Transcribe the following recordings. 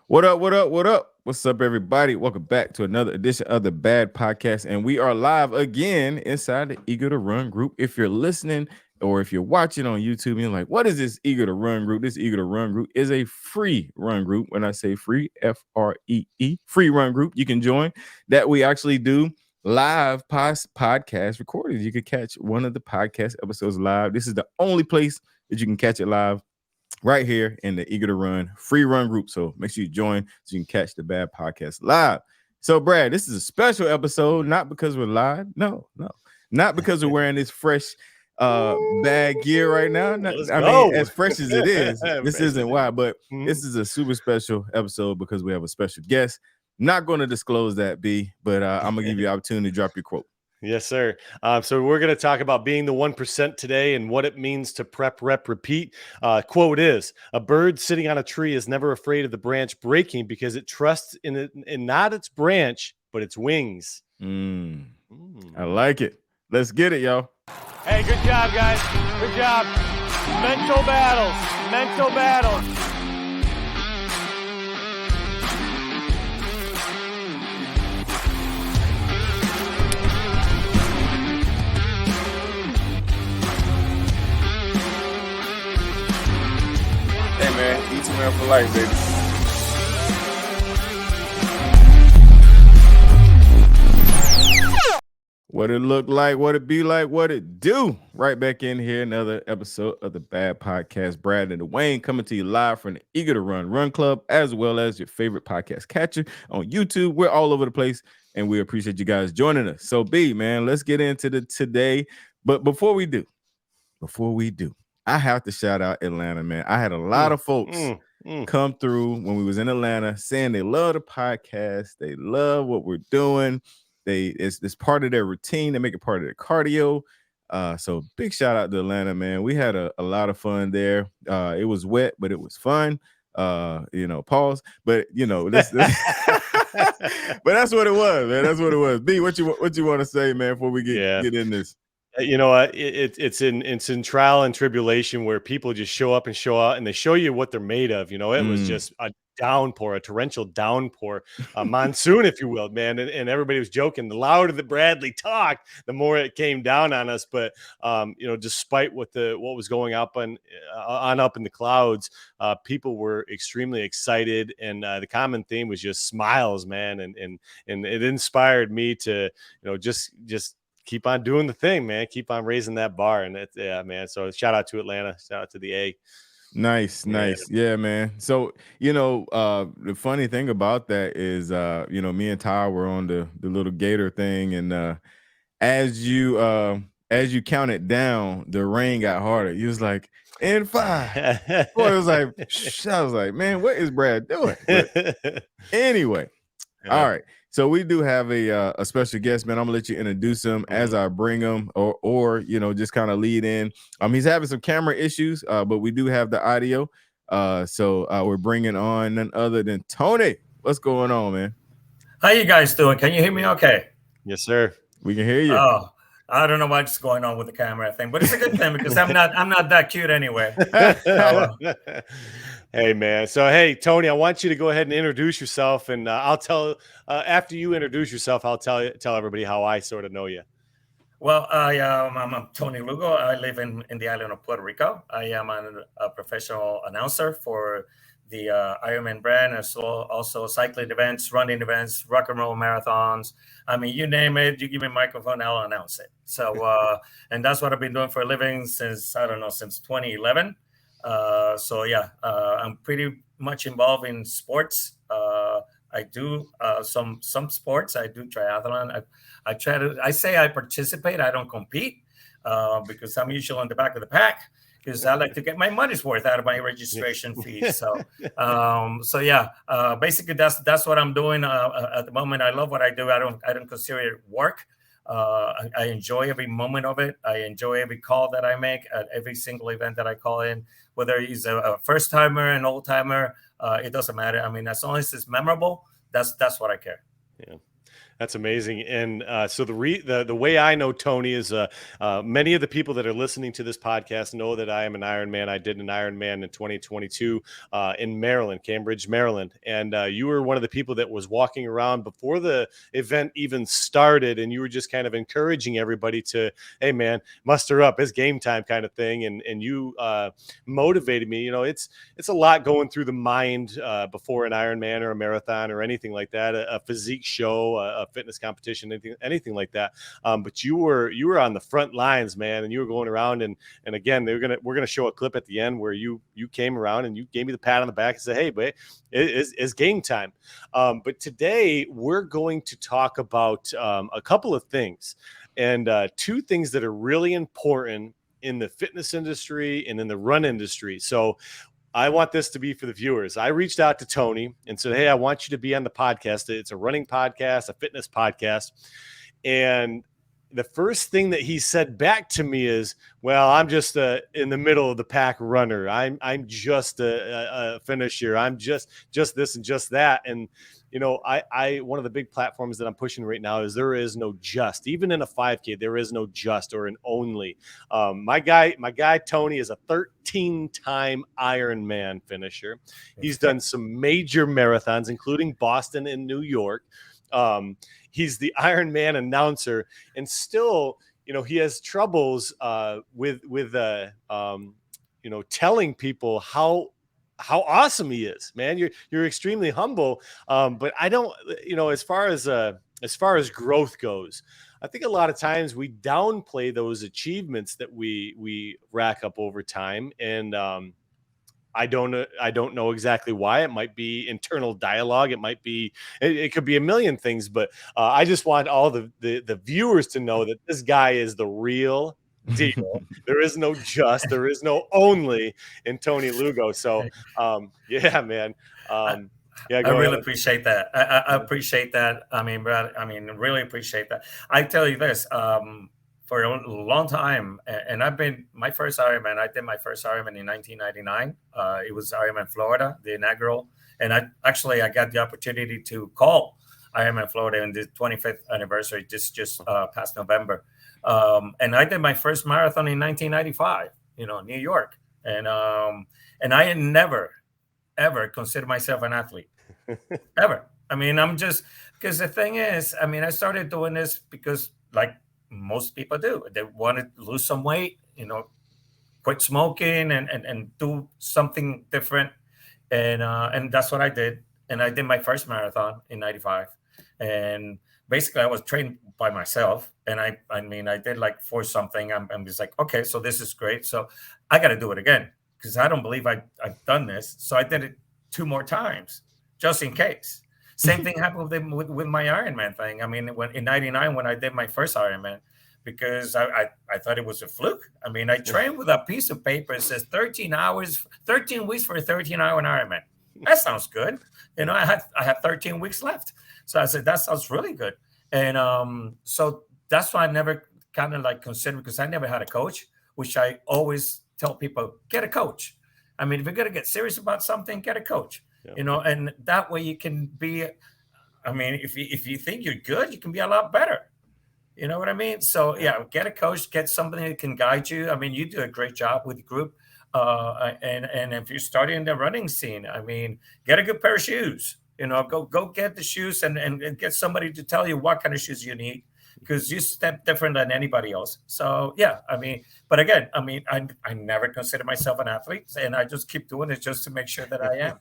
What up? What up? What up? What's up, everybody? Welcome back to another edition of the Bad Podcast. And we are live again inside the Eager to Run group. If you're listening or if you're watching on YouTube, you're like, what is this Eager to Run group? This Eager to Run group is a free run group. When I say free, FREE, free run group, you can join that we actually do live podcast recordings. You could catch one of the podcast episodes live. This is the only place that you can catch it live right here in the Eager to Run free run group. So make sure you join so you can catch the Bad Podcast live. So, Brad, this is a special episode, not because we're live. No. Not because we're wearing this fresh bad gear right now. Mean, as fresh as it is, this isn't why, but this is a super special episode because we have a special guest. Not going to disclose that, B, but I'm going to give you the opportunity to drop your quote. Yes, sir. So we're going to talk about being the 1% today and what it means to prep, rep, repeat. Quote is, a bird sitting on a tree is never afraid of the branch breaking because it trusts in not its branch, but its wings. I like it. Let's get it, y'all. Hey, good job, guys. Good job. Mental battles. Mental battles. Man, each man for life, baby. What it look like, what it be like, what it do. Right back in here, another episode of the Bad Podcast. Brad and Dawain coming to you live from the Eager to Run Club, as well as your favorite podcast catcher on YouTube. We're all over the place, and we appreciate you guys joining us. So, B, man, let's get into the today. But before we do, I have to shout out Atlanta, man. I had a lot of folks come through when we was in Atlanta saying they love the podcast. They love what we're doing. It's part of their routine. They make it part of their cardio. So big shout out to Atlanta, man. We had a lot of fun there. It was wet, but it was fun. Pause. But this but that's what it was, man. That's what it was. B, what you want to say, man, before we get in this? You know what? It's in trial and tribulation where people just show up and show out and they show you what they're made of. It was just a downpour, a torrential downpour, a monsoon, if you will, man. And everybody was joking. The louder that Bradley talked, the more it came down on us. But despite what was going up up in the clouds, people were extremely excited, and the common theme was just smiles, man. And it inspired me to just keep on doing the thing, man. Keep on raising that bar. And man. So shout out to Atlanta. Shout out to the A. Nice. Yeah, man. So, the funny thing about that is, me and Ty were on the little Gator thing. And as you counted down, the rain got harder. He was like, in 5. Boy, it was like, I was like, man, what is Brad doing? But anyway, all right. So we do have a special guest, man. I'm gonna let you introduce him as I bring him, or just kind of lead in. He's having some camera issues, but we do have the audio. So we're bringing on none other than Tony. What's going on, man? How you guys doing? Can you hear me okay? Yes, sir. We can hear you. Oh, I don't know what's going on with the camera thing, but it's a good thing because I'm not that cute anyway. Hey, man. So, hey, Tony, I want you to go ahead and introduce yourself, and I'll tell after you introduce yourself, I'll tell everybody how I sort of know you. Well, I'm Tony Lugo. I live in the island of Puerto Rico. I am a professional announcer for the Ironman brand, as well also cycling events, running events, rock and roll marathons. I mean, you name it, you give me a microphone, I'll announce it. So, and that's what I've been doing for a living since 2011. I'm pretty much involved in sports. I do some sports. I do triathlon. I say I participate. I don't compete because I'm usually on the back of the pack because I like to get my money's worth out of my registration fees. So, basically that's what I'm doing at the moment. I love what I do. I don't consider it work. I enjoy every moment of it. I enjoy every call that I make at every single event that I call in, whether he's a first timer, an old timer, it doesn't matter. I mean, as long as it's memorable, that's what I care. Yeah. That's amazing. And so the way I know Tony is many of the people that are listening to this podcast know that I am an Ironman. I did an Ironman in 2022 in Maryland, Cambridge, Maryland. And you were one of the people that was walking around before the event even started. And you were just kind of encouraging everybody to, hey, man, muster up. It's game time kind of thing. And you motivated me. You know, it's a lot going through the mind before an Ironman or a marathon or anything like that, a physique show, a fitness competition, anything like that. But you were on the front lines, man, and you were going around and again, we're gonna show a clip at the end where you came around and you gave me the pat on the back and said, hey, but it's game time. But today we're going to talk about a couple of things, and two things that are really important in the fitness industry and in the run industry. So I want this to be for the viewers. I reached out to Tony and said, hey, I want you to be on the podcast. It's a running podcast, a fitness podcast. And the first thing that he said back to me is, well, I'm just in the middle of the pack runner. I'm just a finisher. I'm just this and just that. And, you know, I one of the big platforms that I'm pushing right now is there is no just. Even in a 5K, there is no just or an only. My guy Tony is a 13-time Ironman finisher. He's done some major marathons, including Boston and New York. He's the Ironman announcer, and still, you know, he has troubles with you know, telling people how awesome he is, man. You're extremely humble. But I don't, you know, as far as growth goes, I think a lot of times we downplay those achievements that we rack up over time. And I don't know exactly why. It might be internal dialogue. It could be a million things, but I just want all the viewers to know that this guy is the real deal. There is no just, there is no only in Tony Lugo. So yeah, man. Yeah, I really appreciate that. I appreciate that. I mean, Brad, really appreciate that. I tell you this, for a long time, and I did my first Ironman in 1999. It was Ironman Florida, the inaugural. And I got the opportunity to call Ironman Florida in the 25th anniversary, just past November. And I did my first marathon in 1995, you know, New York. And I had never, ever considered myself an athlete, ever. I mean, I'm just, because the thing is, I mean, I started doing this because, like most people do, they want to lose some weight, you know, quit smoking and do something different. And that's what I did. And I did my first marathon in 95. And basically I was trained by myself. And I mean, I did like 4 something. I'm just like, okay, so this is great. So I got to do it again, because I don't believe I've done this. So I did it 2 more times, just in case. Same thing happened with my Ironman thing. I mean, in 99, when I did my first Ironman, because I thought it was a fluke. I mean, I trained with a piece of paper that says 13 weeks for a 13-hour Ironman. That sounds good. You know, I had 13 weeks left. So I said, that sounds really good. And so that's why I never kind of like considered, because I never had a coach, which I always tell people, get a coach. I mean, if you're going to get serious about something, get a coach. Yeah. You know, and that way you can be, I mean, if you think you're good, you can be a lot better. You know what I mean? So yeah, get a coach, get somebody that can guide you. I mean, you do a great job with the group. And if you're starting in the running scene, I mean, get a good pair of shoes. You know, go get the shoes and get somebody to tell you what kind of shoes you need, because you step different than anybody else. So yeah, I mean, but again, I mean, I never consider myself an athlete, and I just keep doing it just to make sure that I am.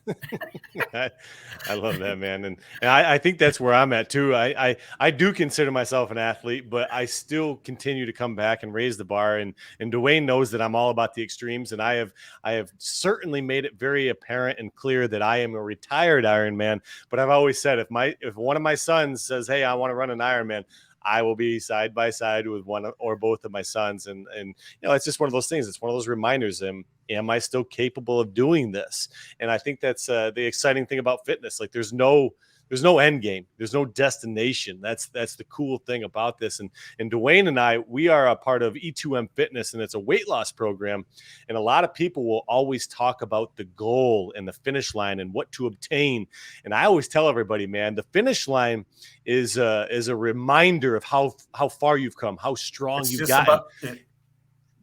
I love that, man. And I think that's where I'm at too. I do consider myself an athlete, but I still continue to come back and raise the bar. And Dawain knows that I'm all about the extremes. And I have certainly made it very apparent and clear that I am a retired Ironman. But I've always said, if one of my sons says, hey, I want to run an Ironman, I will be side by side with one or both of my sons. And you know, it's just one of those things. It's one of those reminders. Am I still capable of doing this? And I think that's the exciting thing about fitness. Like there's no no end game. There's no destination. That's the cool thing about this. And Dawain and I, we are a part of E2M Fitness, and it's a weight loss program. And a lot of people will always talk about the goal and the finish line and what to obtain. And I always tell everybody, man, the finish line is a reminder of how far you've come, how strong you've gotten.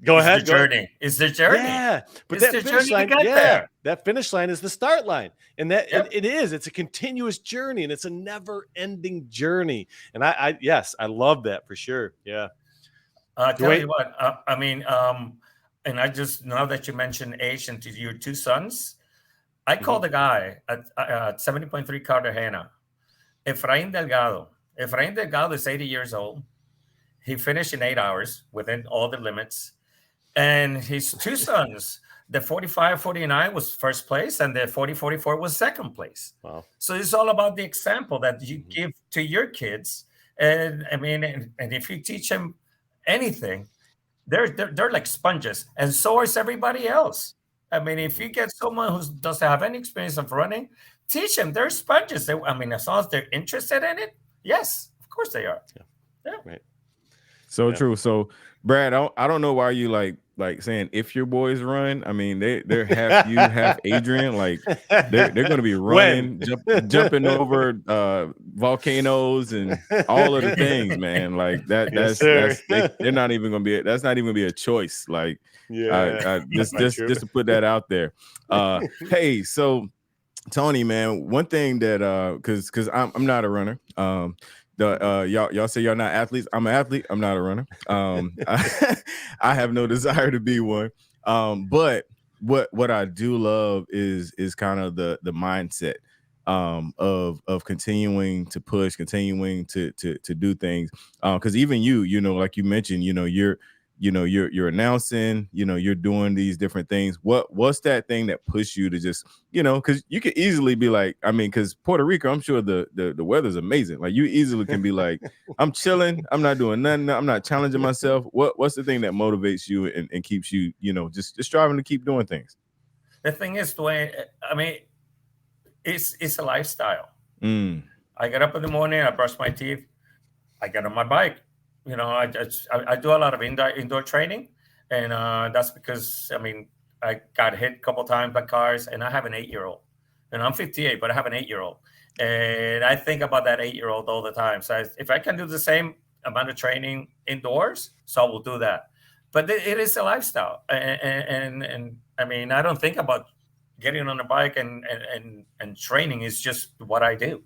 Go ahead. The journey. It's the journey. Yeah, but it's that finish line, that finish line is the start line, and that it is. It's a continuous journey, and it's a never-ending journey. And I love that for sure. Yeah. Tell you what, I mean, and I just, now that you mentioned age and to your two sons, I called the guy at 70.3 Cartagena, Efrain Delgado. Efrain Delgado is 80 years old. He finished in 8 hours within all the limits. And his two sons, the 45-49 was first place, and the 40-44 was second place. Wow. So it's all about the example that you give to your kids. And I mean, and if you teach them anything, they're like sponges, and so is everybody else. I mean, if you get someone who doesn't have any experience of running, teach them. They're sponges. I mean, as long as they're interested in it, yes, of course they are. Yeah. Right. So true. So Brad, I don't know why you like saying if your boys run. I mean, they're half you, half Adrian. Like they're going to be running, jumping over volcanoes and all of the things, man. Like they're not even going to be. That's not even going to be a choice. Like just to put that out there. Hey, so Tony, man, one thing that because I'm not a runner. Y'all say y'all not athletes. I'm an athlete. I'm not a runner. I have no desire to be one. But what I do love is kind of the mindset of continuing to push, continuing to do things. Because even you know, like you mentioned, you're announcing, you're doing these different things. What's that thing that pushed you to just, because you could easily be like, I mean, because Puerto Rico, I'm sure the weather's amazing. Like you easily can be like, I'm chilling, I'm not doing nothing, I'm not challenging myself. What's the thing that motivates you and keeps you, just striving to keep doing things? The thing is, Dawain, I mean, it's a lifestyle. I get up in the morning, I brush my teeth, I get on my bike. I do a lot of indoor training, and that's because, I mean, I got hit a couple times by cars, and I have an 8-year-old, and I'm 58, but I have an 8-year-old, and I think about that 8-year-old all the time. So if I can do the same amount of training indoors, so I will do that. But it is a lifestyle, and I mean, I don't think about getting on a bike and training is just what I do.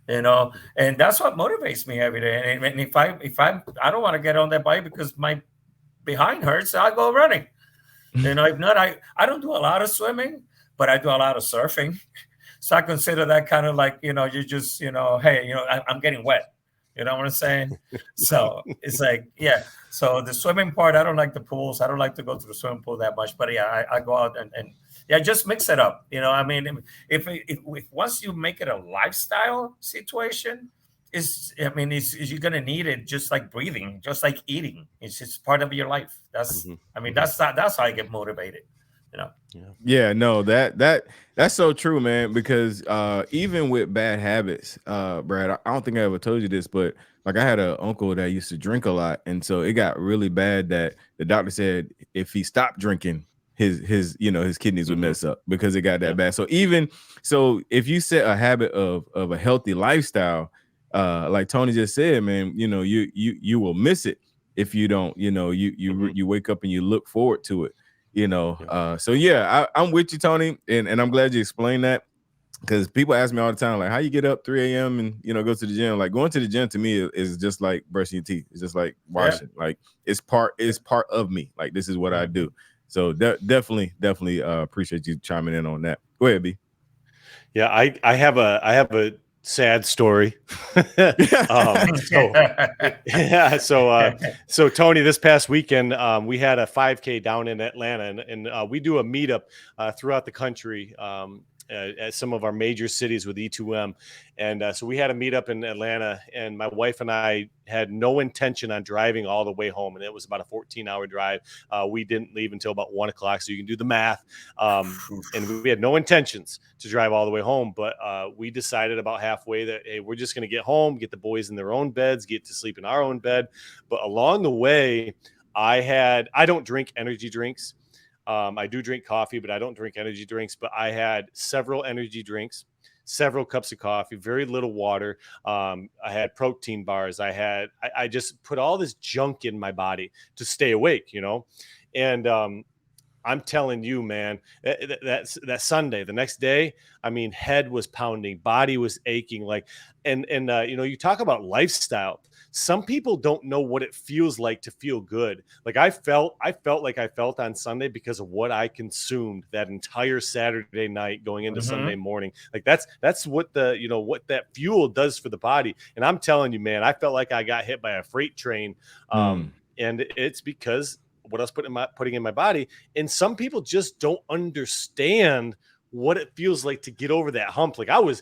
And that's what motivates me every day. And if I don't want to get on that bike because my behind hurts, I'll go running. If not, I don't do a lot of swimming, but I do a lot of surfing. So I consider that kind of like, you just, hey, I'm getting wet. You know what I'm saying? So it's like, yeah. So the swimming part, I don't like the pools. I don't like to go to the swimming pool that much. But yeah, I go out and just mix it up. I mean, if once you make it a lifestyle situation, you're going to need it just like breathing, just like eating. It's just part of your life. That's how I get motivated. Yeah, no, that's so true, man. Because even with bad habits, Brad, I don't think I ever told you this, but like I had an uncle that used to drink a lot, and so it got really bad that the doctor said if he stopped drinking, his kidneys would mess up because it got that bad. So if you set a habit of a healthy lifestyle, like Tony just said, man, you will miss it if you don't. You wake up and you look forward to it. So yeah, I'm with you, Tony, and I'm glad you explained that, because people ask me all the time, like, how you get up 3 a.m. and go to the gym. Like going to the gym to me is just like brushing your teeth. It's just like washing. Like it's part of me. Like this is what I do. So definitely appreciate you chiming in on that. Go ahead, B. Yeah, I have a sad story. So Tony, this past weekend, we had a 5K down in Atlanta, and we do a meetup throughout the country. at some of our major cities with E2M. And so we had a meetup in Atlanta, and my wife and I had no intention on driving all the way home. And it was about a 14-hour drive. We didn't leave until about 1 o'clock. So you can do the math. And we had no intentions to drive all the way home. But we decided about halfway that, hey, we're just going to get home, get the boys in their own beds, get to sleep in our own bed. But along the way, I don't drink energy drinks. I do drink coffee, but I don't drink energy drinks. But I had several energy drinks, several cups of coffee, very little water. I had protein bars. I just put all this junk in my body to stay awake, and I'm telling you, man, that Sunday, the next day, I mean, head was pounding, body was aching, and you talk about lifestyle. Some people don't know what it feels like to feel good. Like I felt like I felt on Sunday because of what I consumed that entire Saturday night going into Sunday morning. Like that's what what that fuel does for the body. And I'm telling you, man, I felt like I got hit by a freight train. And it's because what I was putting in my body. And some people just don't understand what it feels like to get over that hump. Like I was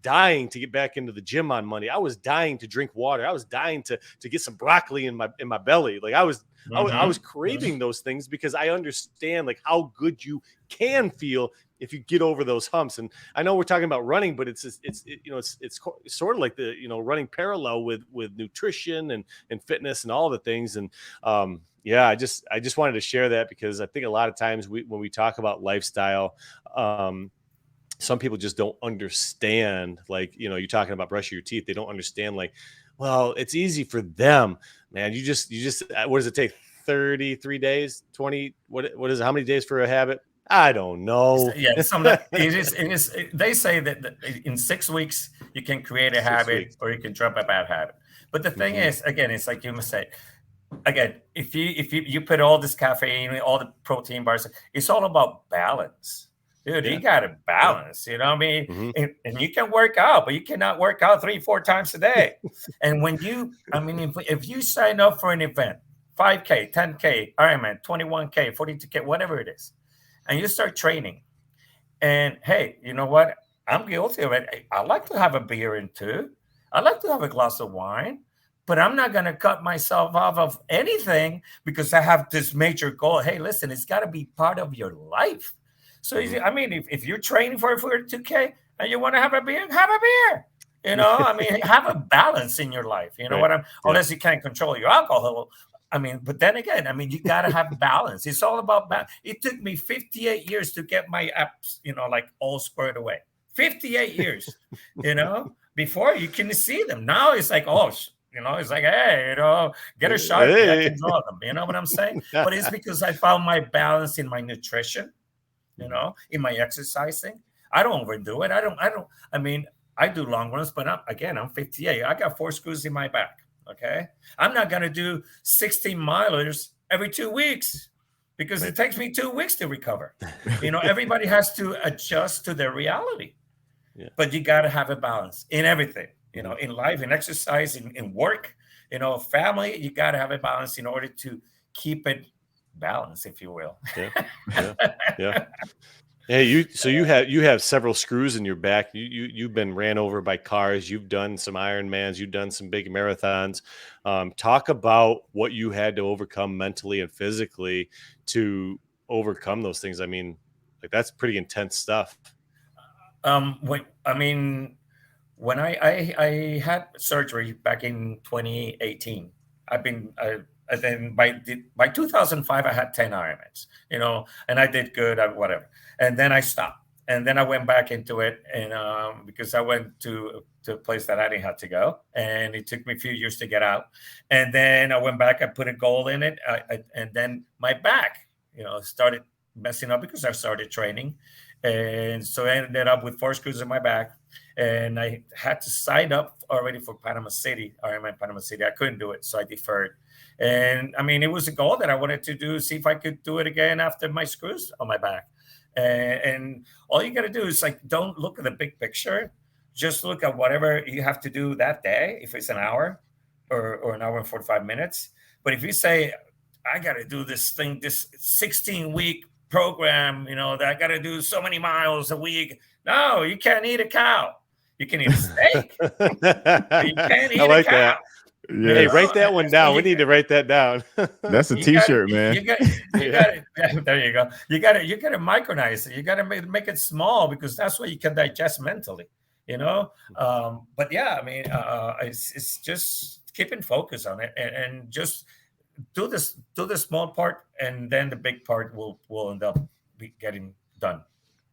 dying to get back into the gym on Monday. I was dying to drink water. I was dying to get some broccoli in my belly. Like I was craving those things because I understand like how good you can feel if you get over those humps. And I know we're talking about running, but it's sort of like the, running parallel with nutrition and fitness and all the things. And, yeah, I just wanted to share that because I think a lot of times when we talk about lifestyle, some people just don't understand, like, you're talking about brushing your teeth. They don't understand, like, well, it's easy for them, man. You just, what does it take? 33 days, 20, what is it? How many days for a habit? I don't know. Yeah, it is. They say that in 6 weeks you can create a habit or you can drop a bad habit. But the thing is, again, it's like you must say, again, if you put all this caffeine, all the protein bars, it's all about balance. Dude, you got to balance, you know what I mean? And you can work out, but you cannot work out 3-4 times a day. And when if you sign up for an event, 5K, 10K, Ironman, 21K, 42K, whatever it is, and you start training, and hey, you know what? I'm guilty of it. I like to have a beer in too. I like to have a glass of wine, but I'm not going to cut myself off of anything because I have this major goal. Hey, listen, it's got to be part of your life. So, I mean, if you're training for 2K and you want to have a beer, have a beer. Have a balance in your life. You know what unless you can't control your alcohol. But then again, you got to have balance. It's all about balance. It took me 58 years to get my apps, like all squared away. 58 years, before you can see them. Now it's like, it's like, hey, get a shot. I can draw them. You know what I'm saying? But it's because I found my balance in my nutrition, in my exercising. I don't overdo it. I do long runs, but I'm 58. I got 4 screws in my back. Okay. I'm not going to do 16 milers every 2 weeks because it takes me 2 weeks to recover. Everybody has to adjust to their reality, but you got to have a balance in everything, in life, in exercise, in work, family. You got to have a balance in order to keep it balanced, if you will. Yeah. Hey, you have several screws in your back. You've been ran over by cars. You've done some Ironmans. You've done some big marathons. Talk about what you had to overcome mentally and physically to overcome those things. That's pretty intense stuff. When I had surgery back in 2018, and then by 2005, I had 10 Ironmans, and I did good, whatever. And then I stopped. And then I went back into it, and because I went to a place that I didn't have to go, and it took me a few years to get out. And then I went back, I put a goal in it, and then my back, started messing up because I started training. And so I ended up with 4 screws in my back, and I had to sign up already for Panama City, Ironman Panama City. I couldn't do it, so I deferred. And it was a goal that I wanted to do, see if I could do it again after my screws on my back. And all you got to do is don't look at the big picture. Just look at whatever you have to do that day, if it's an hour or an hour and 45 minutes. But if you say, I got to do this 16-week program, that I got to do so many miles a week. No, you can't eat a cow. You can eat a steak. You can't I eat like a cow. that. Yeah. Hey, write that one down. We need to write that down. That's a T-shirt, man. You got it. There you go. You got to micronize it. You got to make it small, because that's what you can digest mentally. But yeah, I mean, it's just keeping focus on it, and just do the small part, and then the big part will end up getting done.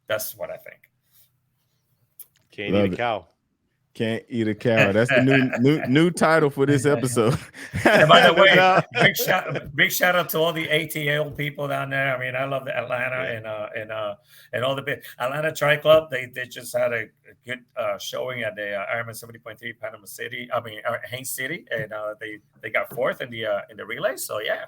That's what I think. Can't eat a cow. Can't eat a cow. That's the new title for this episode. And by the way, big shout out to all the ATL people down there. I mean, I love the Atlanta and all the big Atlanta Tri Club. They just had a good showing at the Ironman 70.3 Panama City. I mean, Haines City, and they got fourth in the relay. So yeah,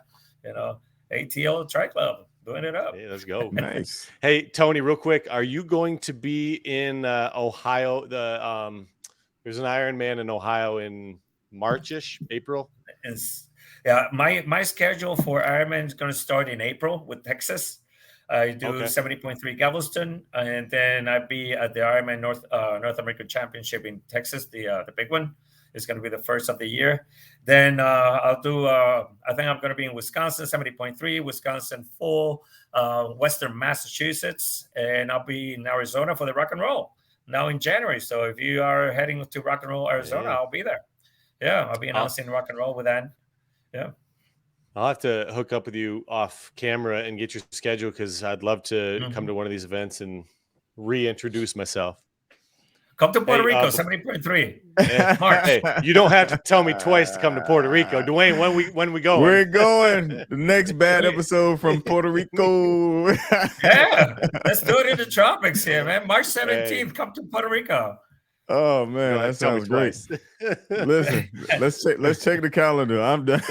ATL Tri Club doing it up. Hey, let's go. Nice. Hey, Tony, real quick, are you going to be in Ohio? There's an Ironman in Ohio in March-ish, April. Yeah, my schedule for Ironman is going to start in April with Texas. I do 70.3 Galveston, and then I'll be at the Ironman North American Championship in Texas. The big one is going to be the first of the year. Then I'll do. I think I'm going to be in Wisconsin 70.3, Wisconsin full, Western Massachusetts, and I'll be in Arizona for the Rock and Roll now in January. So if you are heading to Rock and Roll Arizona, I'll be there. Yeah, I'll be announcing Rock and Roll with that. Yeah. I'll have to hook up with you off camera and get your schedule, because I'd love to come to one of these events and reintroduce myself. Come to Puerto Rico, 70.3. Hey, you don't have to tell me twice to come to Puerto Rico. Dawain, when we going? We're going. The next bad episode from Puerto Rico. Yeah, let's do it in the tropics here, man. March 17th, come to Puerto Rico. Oh man, that sounds great. Listen, let's check the calendar. I'm done.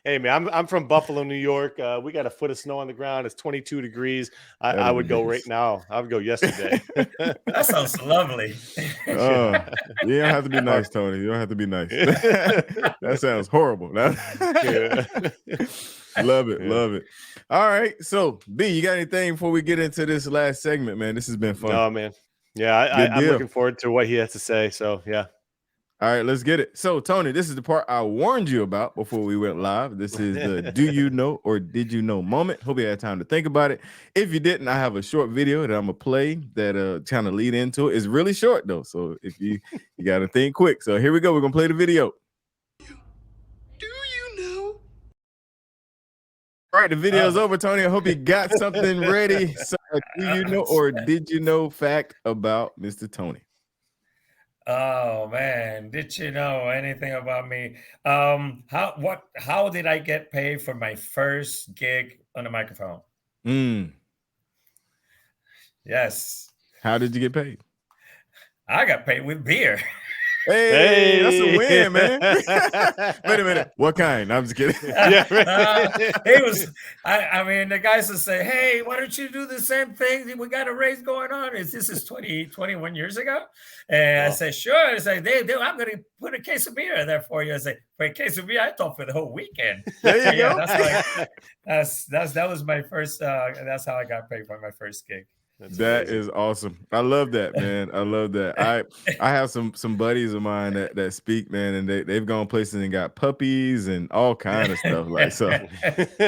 Hey man, I'm from Buffalo, New York. We got a foot of snow on the ground. It's 22 degrees. I would go right now. I would go yesterday. That sounds lovely. You don't have to be nice, Tony. You don't have to be nice. That sounds horrible. Love it. All right. So B, you got anything before we get into this last segment, man? This has been fun. Oh man. Yeah, I'm looking forward to what he has to say. So, yeah. All right, let's get it. So, Tony, this is the part I warned you about before we went live. This is the do you know or did you know moment. Hope you had time to think about it. If you didn't, I have a short video that I'm going to play that kind of lead into it. It's really short, though. So, if you got to think quick. So, here we go. We're going to play the video. Do you know? All right, the video's over, Tony. I hope you got something ready. So, do you know or did you know fact about Mr. Tony? Oh man, did you know anything about me? How did I get paid for my first gig on the microphone? Yes. How did you get paid? I got paid with beer. Hey, that's a win, man. Wait a minute. What kind? I'm just kidding. I mean, the guys will say, hey, why don't you do the same thing? We got a race going on. This is 21 years ago. And I say, sure. I say, I'm going to put a case of beer there for you. I say, for a case of beer, I thought for the whole weekend. There you go. That was my first, that's how I got paid for my first gig. That is awesome. I love that, man. I love that. I have some buddies of mine that speak, man, and they've gone places and got puppies and all kind of stuff like so.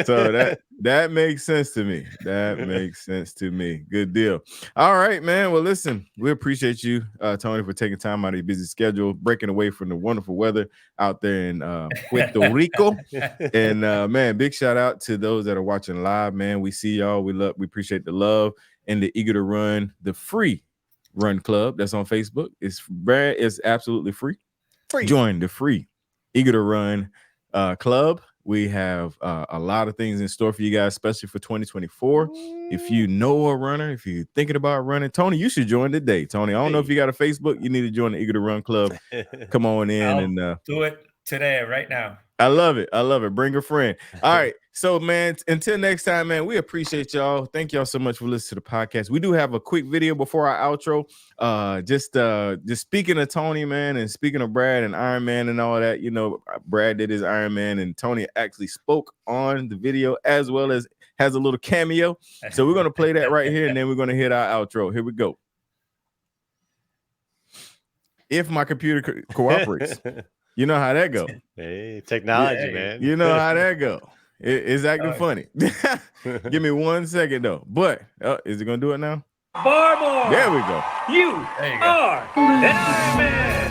So that makes sense to me. That makes sense to me. Good deal. All right, man. Well, listen, we appreciate you, Tony, for taking time out of your busy schedule, breaking away from the wonderful weather out there in Puerto Rico. And man, big shout out to those that are watching live, man. We see y'all. We appreciate the love. And the Eager to Run, the free run club that's on Facebook. It's absolutely free. Join the free Eager to Run club. We have a lot of things in store for you guys, especially for 2024. If you know a runner, if you're thinking about running, Tony, you should join today. Tony, I don't know if you got a Facebook. You need to join the Eager to Run club. Come on in and do it today, right now. I love it. Bring a friend. All right. So, man, until next time, man, we appreciate y'all. Thank y'all so much for listening to the podcast. We do have a quick video before our outro. Just speaking of Tony, man, and speaking of Brad and Iron Man and all that, you know, Brad did his Iron Man and Tony actually spoke on the video as well as has a little cameo. So we're gonna play that right here, and then we're gonna hit our outro. Here we go. If my computer cooperates, you know how that go. Hey, technology, man. You know how that go. It's acting funny. Give me 1 second though. But is it gonna do it now? Barmore. There we go. You are an Iron Man.